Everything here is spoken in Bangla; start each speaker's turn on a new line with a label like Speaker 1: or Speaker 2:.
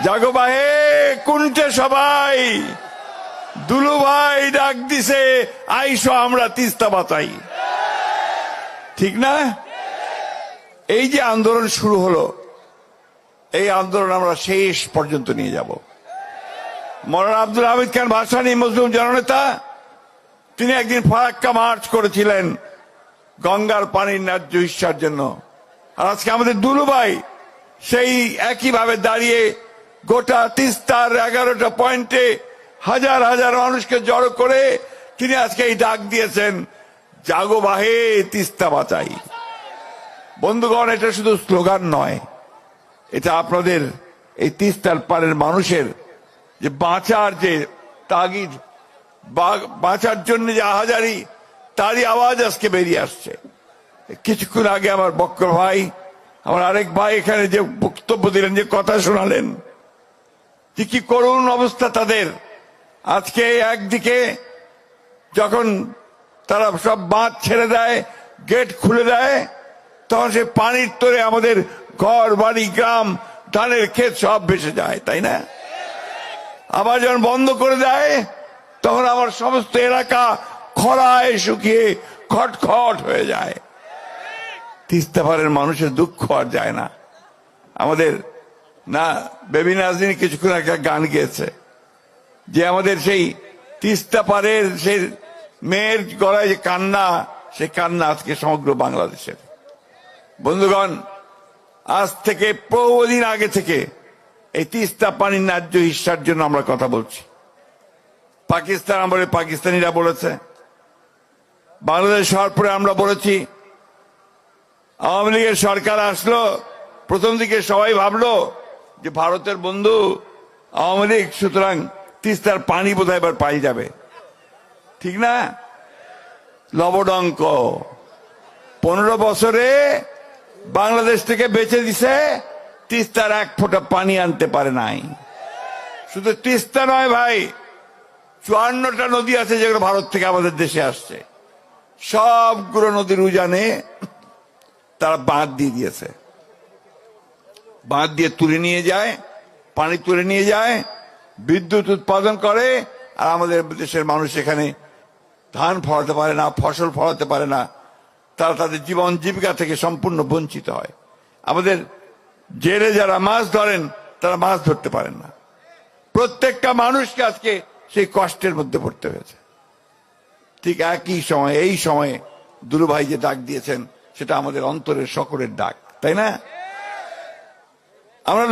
Speaker 1: জাগো বাহে কুন্ঠে সবাই, দুলু ভাই ডাক দিছে আইসো আমরা তিস্তা বাঁচাই। ঠিক না? এই যে আন্দোলন শুরু হলো, এই আন্দোলন আমরা শেষ পর্যন্ত নিয়ে যাব। মৌলানা আব্দুল হামিদ খান ভাসানী মুসলিম জননেতা, তিনি একদিন ফারাক্কা মার্চ করেছিলেন গঙ্গার পানির ন্যায্য হিস্যার জন্য। আর আজকে আমাদের দুলু ভাই সেই একইভাবে দাঁড়িয়ে গোটা তিস্তার 11টা পয়েন্টে হাজার হাজার মানুষকে জড়ো করে তিনি আজকে এই ডাক দিয়েছেন, জাগো বাহে তিস্তা বাঁচাই। বন্ধুগণ, এটা শুধু স্লোগান নয়, এটা আপনাদের এই তিস্তার পারের মানুষের যে বাঁচার যে তাগিদ, বাঁচার জন্য যে আহাজারি, তারই আওয়াজ আজকে বেরিয়ে আসছে। কিছুক্ষণ আগে আমার বক্কর ভাই, আমার আরেক ভাই এখানে যে বক্তব্য দিলেন, যে কথা শোনালেন, যে কি করুণ অবস্থা তাদের। আজকে একদিকে যখন তারা সব বাঁধ ছেড়ে দেয়, গেট খুলে দেয়, তখন সে পানির তোরে আমাদের ঘর বাড়ি গ্রাম ধানের ক্ষেত সব ভেসে যায়, তাই না? আবার যখন বন্ধ করে দেয়, তখন আমার সমস্ত এলাকা খরায় শুকিয়ে খটখট হয়ে যায়। তিস্তা পারের মানুষের দুঃখ আর যায় না। আমাদের না বেবি নাজনীন কিছুক্ষণ একটা গান গেয়েছে, যে আমাদের সেই তিস্তা পারের সেই মেয়ের গলায় যে কান্না, সে কান্না আজকে সমগ্র বাংলাদেশের। বন্ধুগণ, আজ থেকে বহুদিন আগে থেকে এই তিস্তা পানির ন্যায্য হিস্যার জন্য আমরা কথা বলছি। পাকিস্তান আমলে পাকিস্তানিরা বলেছে, বাংলাদেশ হওয়ার পরে আমরা বলেছি। আওয়ামী লীগের সরকার আসলো, প্রথম দিকে সবাই ভাবলো যে ভারতের বন্ধু আওয়ামী লীগ, সুতরাং তিস্তার পানি বোধহয় এবার পাই যাবে। ঠিক না? লবডঙ্ক 15 বছরে বাংলাদেশ থেকে বেঁচে দিছে, তিস্তার 1 ফোঁটা পানি আনতে পারে নাই। শুধু তিস্তা নয় ভাই, 54টা নদী আছে যেগুলো ভারত থেকে আমাদের দেশে আসছে। সবগুলো নদীর উজানে তারা বাঁধ দিয়ে দিয়েছে। বাঁধ দিয়ে তুলে নিয়ে যায়, পানি তুলে নিয়ে যায়, বিদ্যুৎ উৎপাদন করে, আর আমাদের দেশের মানুষ এখানে ধান ফলাতে পারে না, ফসল ফলাতে পারে না। তারা তাদের জীবন জীবিকা থেকে সম্পূর্ণ বঞ্চিত হয়। আমাদের জেলে যারা মাছ ধরেন, তারা মাছ ধরতে পারেন না। প্রত্যেকটা মানুষকে আজকে সেই কষ্টের মধ্যে পড়তে হয়েছে। ঠিক একই সময়, এই সময়ে দুলু ভাই যে ডাক দিয়েছেন, সেটা আমাদের অন্তরের সকলের ডাক, তাই না? আমরা